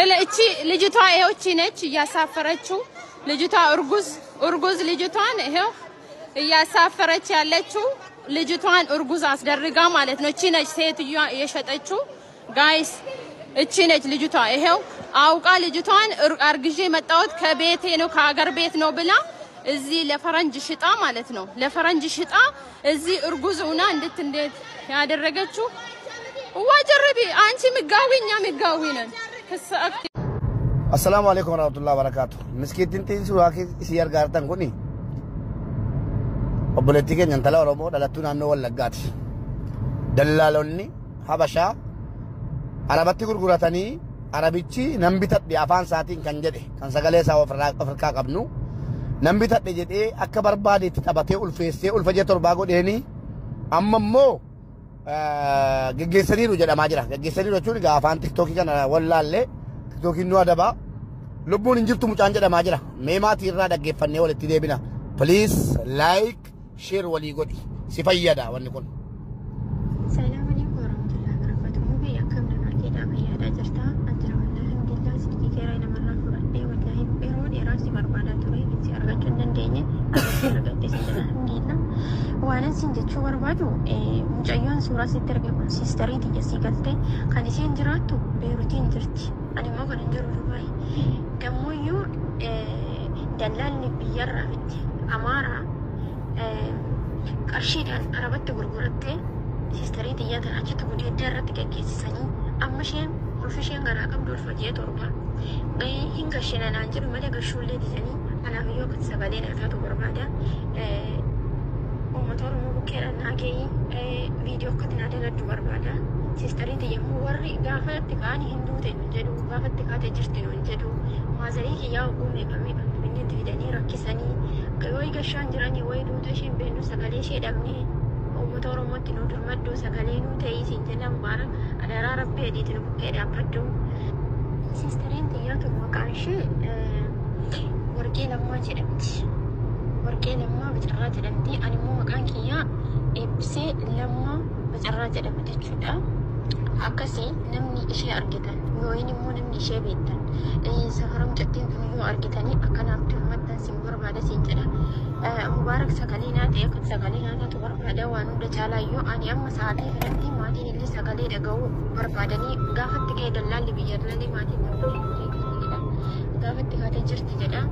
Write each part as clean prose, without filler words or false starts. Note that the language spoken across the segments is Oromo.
እቺ ልጅቷ ይሄው እቺ ነች እያሳፈረችው ልጅቷ እርጉዝ ልጅቷን ይሄው እያሳፈረች ያለችው ልጅቷን እርጉዝ አስደርጋ ማለት ነው። እቺ ነች ሴትዮዋ የሸጠችው ጋይስ። እቺ ነች ልጅቷ ይሄው አውቃ ልጅቷን አርግዤ መጣሁት ከቤቴ ነው ከሀገር ቤት ነው ብላ እዚህ ለፈረንጅ ሽጣ ማለት ነው። ለፈረንጅ ሽጣ እዚህ እርጉዝ ሆና እንዴት ያደረገችው ወጀርቢ አንቺ ምጋዊኛ ምጋዊ ነን ከሰአክቲ السلام عليكم ورحمة الله وبركاته. مسكين تين سواكي سيار غارتان كوني. وبلتي كن ينتلا ورمو دلتون عنو واللقات. دلالوني حبشا عربتي غرغراتني عربيتشي نمبيتات دي أفان ساتين كان جدي كان سجله سوا أفريقيا قبنو نمبيتات دي جدي أكبر بادي تتابعتي ألفيسي ألفجة ترباغو دهني أما مو جيسري رجع ماجرا جيسري رجول جا أفان تكتوكي كان والله اللي تكتوكي نوا دبا لبون إنجلتو مچانجا ماجرا ميما تيرنا دقة فني ولا تدي بنا please like share ولي قدي سفيا دا ونكون السلام عليكم ورحمة الله وبركاته. مبي أكمل أكيد أبي هذا جرتا أجر والله الحمد لله سيدي كيرانا مرة فرقتي والله بيرود إراسي بربادا توري بنتي أرجع جندن ديني أرجع سيدنا الحمد لله وأنا سنجت شو بربادو مجايون سورة سترجع سيستري تيجي سيكالتي كان يسين جراتو بيروتين جرتي أنا ما كان جرو دبي كمويو دلالني بيرة بنتي أمارة قرشيدان أربت غرغرتي سيستري تيجي أجت تقولي درت كيسي سني أما شيء وفيشين غير أكمل دول فجأة تربا غير هنگا شينا نانجر ماله غشولة ديزني أنا فيو كنت سبادين أتاتو بربادا ومطور مو بكرة ناجي فيديو كنت نادل دو بربادا سيستري تيجي مو وري غافت تكاني هندو تنجدو غافت تكاتي جرتي نجدو ما زريك يا أقومي بمي بمني تفيدني ركساني كيوي غشان جراني ويدو تشين بينو سكالي شيء دمني ومطور مو تنو درمدو سكالي نو تيسي جنا مبارك أنا ربي أديت نبكي أبدو سيسترين تيجي مكان شيء ورقي لما جرمت ورقي لما بترات جرمتي أنا مو مكان كيا إبسي لما بترات جرمت الشدة أكسي نمني إشي أرجتان يويني مو نمني إشي بيتان سهرم جتين فيو أرجتاني أكنا بتهمتان سيمبر بعد سينجرا مبارك سكالينا تيكت سكالينا تبر بعد وانو دجالا يو أني أما ساعتي فلتي مادين اللي سكالي دعو بربادني قافت تكي دلال بيجر للي مادين قافت تكاتي جرتي جدا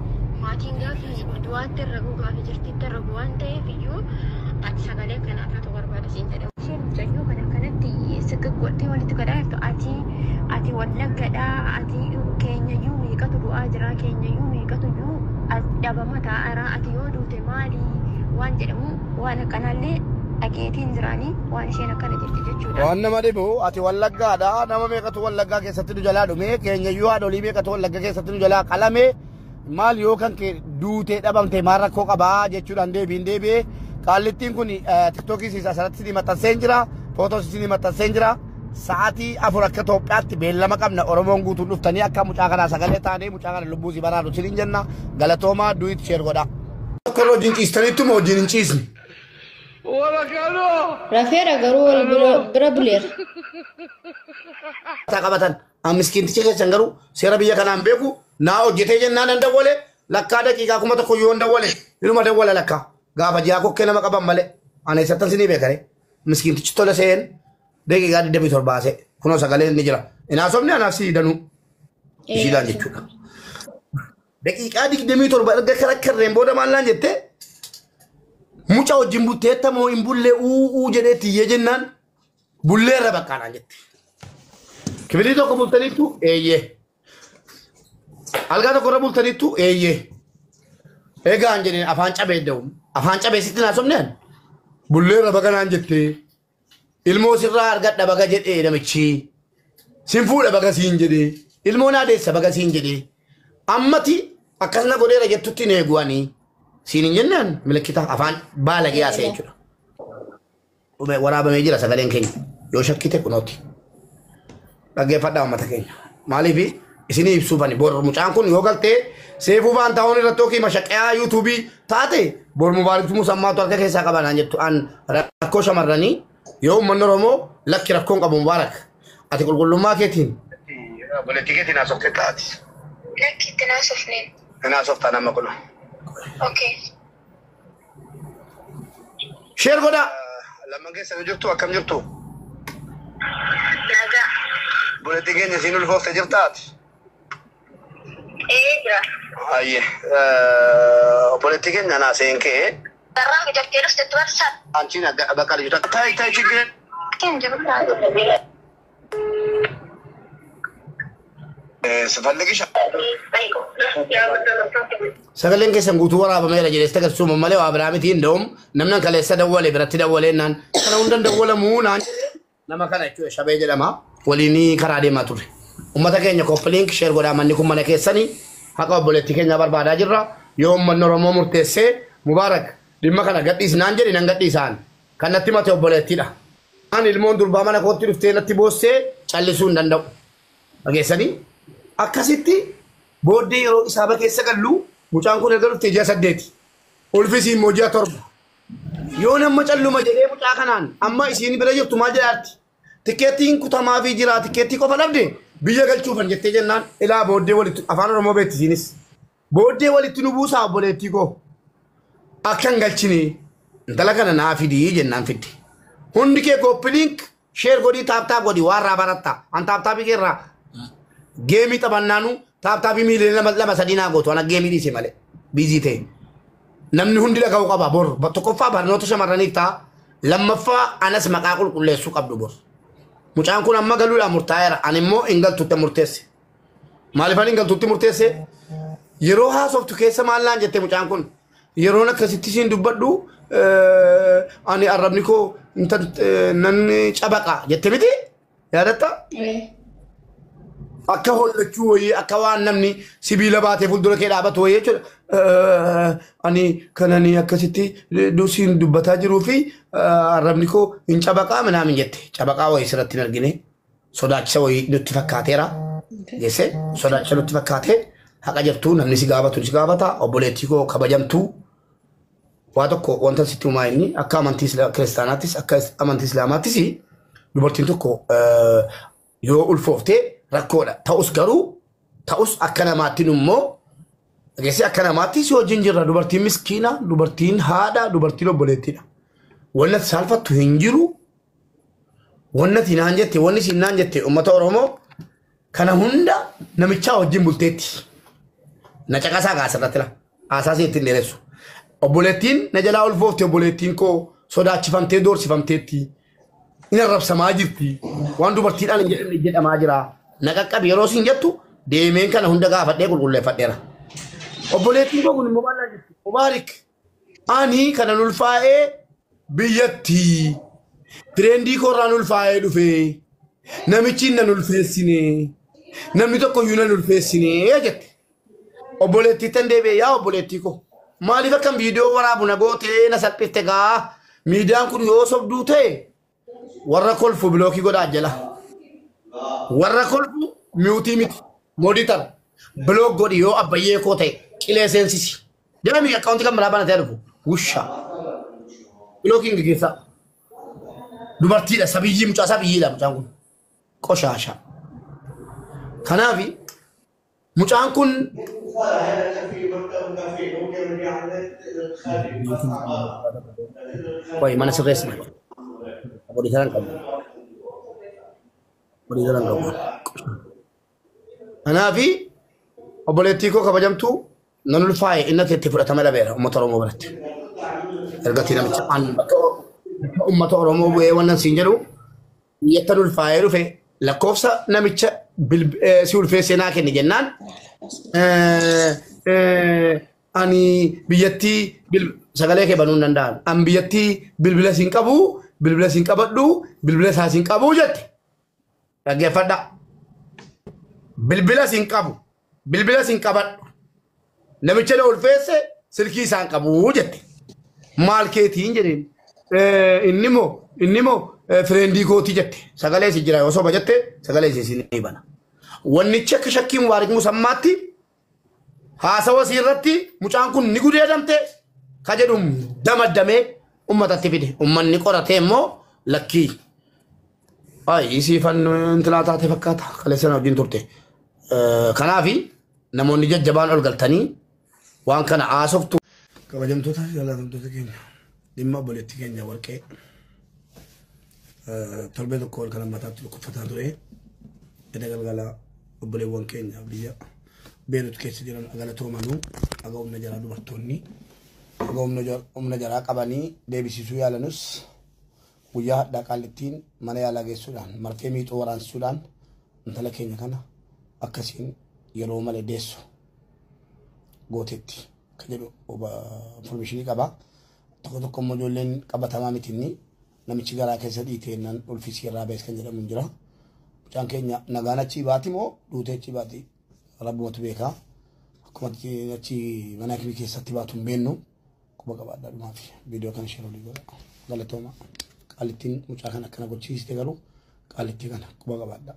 مادين قافي دوات ترغو قافي جرتي ترغوان تي فيو أتي سكالي كنا تبر بعد سينجرا شين جيو كنا تي سكك وقتي ولي تكدا أتي ولا كدا أتي كينيا يومي كتو أجرا كينيا يومي كتو يو أبا متى أرى أتي يودو تمالي وان جرمو وانا كنالي أكيدين زراني وان شينا كنا جرتي جتشودا وانا ما دبو أتي واللقا دا نما ميكتو واللقا كي ستنو جلا دومي كينيا يو أدولي ميكتو واللقا كي ستنو جلا قلمي مال يو كان كي دوتي دبام تمارا كوكا با جتشودا ندي بيندي بي قالتين كوني تيكتوكي سيسا سرات سيدي متا سنجرا فوتو سيدي متا سنجرا ساعتي أفرك توبات بيلما كمنا أورمون قطو نفتني أكا مچاقنا سغلي تاني مچاقنا لبوزي برادو سيرين جنة غلطوما دويت شير غدا كرو جنچيس تانيتو مو جنچيس ولا كانو رافيرا غرو برابلير تاقبتن مسكين تيجي سنغرو سيرا بيا كلام بيكو ناو جيتي جنة ندولي لكا دقيقة كما تقول ندولي يلما دولي لكا غابا جاكو كنا مقبام مالي أنا ستن سيني بيكاري مسكين تيجي تولا سين دقيقة قاعد دبي ترباسه كنا سكالين نجرا إن أصابني أنا نفسي دانو إشيلان جتوكا دقيقة قاعد دبي ترباسه كرك ريمبو ده مالان جته mucha ojimbutte tamo imbulle u jedeti yejennan bulle rabakana jette kibiri to ko bultanitu eye alga to ko bultanitu eye ega anjene afan cabe sitina somnen bulle rabakana jette ilmo sirra argadda baga jedhe namichi sinfuudha baga siin jedhe ilmo naadeessa baga siin jedhe ammati akkasna godheera jettutti neeguani سينين جنان ملكتا أفان بالغ يا سيجرا ورابا ميجرا سغالين كين يو شكيته كنوتي لغي فدا متا كين مالي في اسيني يسوباني بور مچان كون يو غلطه سيفو بان تاوني رتو كي مشقيا يوتيوبي تاتي بور مبارك مسمى تو كيسا كبانا جتو ان ركو شمراني يوم منرمو لك ركون ابو مبارك اتي كل ما كيتين بوليتيكي تنا سوفت تاتي لك تناسفني أنا سوفت أنا ما كله اوكي شير قدا لما جيت جبتوا كم جبتوا نجا بوليتيكي نسينو الفوز جبتات ايه جرا أيه بوليتيكي أنا سينكي ترى جبت رست تورسا أنتينا بكار جبت تاي تاي شكرا كم جبت سفلقي شا ايوه يا سقلين كيسن قوتوا ورا بميلا جلست كسوم مالي وابرامتين دوم نمنا كليسا دولي برتي دولي نان كنا وندن دولي مو نان نما كان يچو شبه جلما وليني كرادي ما توري امتا كينيا كوبلينك شير غدا منكم من كيسني حقا بوليتي كينيا بربادا جرا يوم من نورمو مرتسه مبارك ديما كان غديس نانجري نغديسان كانتي ماتو بوليتي دا ان المون دربا من كوتي رفتينتي بوسه چالسون دندو اگيسني akkasitti booddee yeroo isaaba keessa gallu mucaan kun egalu tejaa saddeeti ulfisi moja torba yoo namma calluma jedhee mucaa kanaan amma isiin bira jirtu maa jedhaarti tikeettiin kutamaa fi jira tikeettii qofa dhabde biyya galchuufan jettee jennaan ilaa booddee walitti afaan oromoo beetti isiinis booddee walitti nu buusaa obboleettii koo akkan galchine intala kana naa fidii jennaan fidde hundi kee koppiliink sheer godhii taaptaap godhii waan raa baratta an taaptaapi keerraa geemi tabannaanu taaptaapi miilee lama sadinaa gootu ana geemi dhiise malee biizii ta'e namni hundi dhaga'uu qaba bor tokkoffaa barnoota shamarraniif ta'a lammaffaa anas maqaa qulqulleessuu qabdu bor mucaan kun amma galuudhaan murtaa'eera ani immoo hin galtutti murteesse maaliifan hin galtutti murteesse yeroo haasoftu keessa maallaan jette mucaan kun yeroon akkasitti siin dubbadhu ani arrabni koo nan cabaqa jette miti yaadatta akka hollachuu wayii akka waan namni sibiila baatee fuuldura kee dhaabatu wayii jechuudha ani kanani akkasitti duusiin dubbataa jiruu fi arrabni koo hin cabaqaa minaamin jette cabaqaa wayii sirratti hin argine sodaachisa wayii nutti fakkaateera jesse sodaachisa nutti fakkaatee haqa jirtuu namni si gaafatu si gaafata obboleettii koo kabajamtuu waa tokko wanta sitti uumaa inni akka amantii kiristaanaattis akka amantii islaamaattis dubartiin tokko yoo ulfooftee rakkoodha ta'us garuu ta'us akka namaatti immoo ageessi akka namaatti si wajjin jirra dubartiin miskiina dubartiin haadha dubartiin obboleettiidha wanna saalfattu hin jiru wanna tinaan jette wanni siinaan jette ummata oromoo kana hunda namichaa wajjin bulteetti na caqasaa gaasirratti la aasaasii ittiin dheeressu obboleettiin na jalaa ulfoofte obboleettiin koo sodaachifamtee doorsifamteetti ina rabsamaa jirti waan dubartiidhaan hin jedhamaa jira naqaqqabi yeroo siin jettu deemeen kana hunda gaafadhee qulqulleeffadheera obboleettiin koo kun immoo maal jetti mubaarik ani kana ulfaa'ee biyyatti tireendii koorraan ulfaa'ee dhufe namichi nan ulfeessine namni tokko iyyuu nan ulfeessine jette obboleettii tan deebi'ee yaa obboleettii koo maaliif akkam viidiyoo waraabu na gootee na salphifte gaa miidiyaan kun yoo sobduu ta'e warra kolfu bilookii godhaa jala warra kolfu miutii miti moditar bilook godhi yoo abbayyee koo ta'e qilee seensisi jedhami akkaawuntii kan biraa banatee dhufu wusha bilookiin gaggeessaa dubartiidha sabiyyii mucaa sabiyyiidha mucaan kun qoshaasha kanaafi mucaan kun way mana sirreessi Bodi jalan kamu. Bodi jalan kamu. Anafi obboleettii koo kabajamtu nan ulfaa'e inni itti fudhatama dhabeera uummata Oromoo biratti. Ergatii namicha uummata Oromoo bu'ee wannan siin jedhu biyyatti ulfaa'ee dhufe lakkoofsa namicha si ulfeessee naa kenni jennaan ani biyyatti sagalee kee banuu hin danda'an. An biyyatti bilbila siin qabu bilbila siin qabadhu bilbila isaa siin qabu jette. Dhaggeeffadha. Bilbila siin qabu bilbila siin qabadhu namicha na ulfeesse silkii isaan qabu jette. Maal keetiin jedheen inni moo fireendii kootii jette. Sagalee si jira yoo soba jette sagalee si ni bana. Wannichi akka shakkiin waarik musammaatti haasawa irratti mucaan kun ni gudeedamte ka jedhum damaddamee ummatatti fide ummanni qoratee immoo lakkii Isii fan intalaa taate fakkaata kaleessana wajjin turte. Kanaafi namoonni jajjabaan ol galtanii waan kana haasoftu. Kabajamtoota jaallatamtoota keenya dhimma obboleettii keenya warqee torbee tokko ol kana mataatti lukkuffataa ture. Edda galgala obboleewwan keenya biyya Beerut keessa jiran galatoomanuu aga humna jaraa dubartoonni aga humna jaraa qabanii deebisisuu yaalanus guyyaa hadhaa qaalittiin mana yaalaa geessuudhaan marfee miixoo waraansuudhaan intala keenya kana akkasiin yeroo malee deessu gootetti kan jedhu informationii qaba. Tokko immoo ijoolleen qabatamaa mitinni namichi garaa keessa dhiiteennan ulfisii irraa bees kan jedhamu jira. Mucaan keenya nagaan achi baati moo duutee achi baati rabbumatu beekaa. Akkuma achi mana akimii keessatti baatu hin beennu quba qabaadhaa dhumaa fi viidiyoo kana shiroo godha. Galatooma qaalittiin mucaa kana akkana gochiiste garuu qaalittii kana quba qabaadhaa.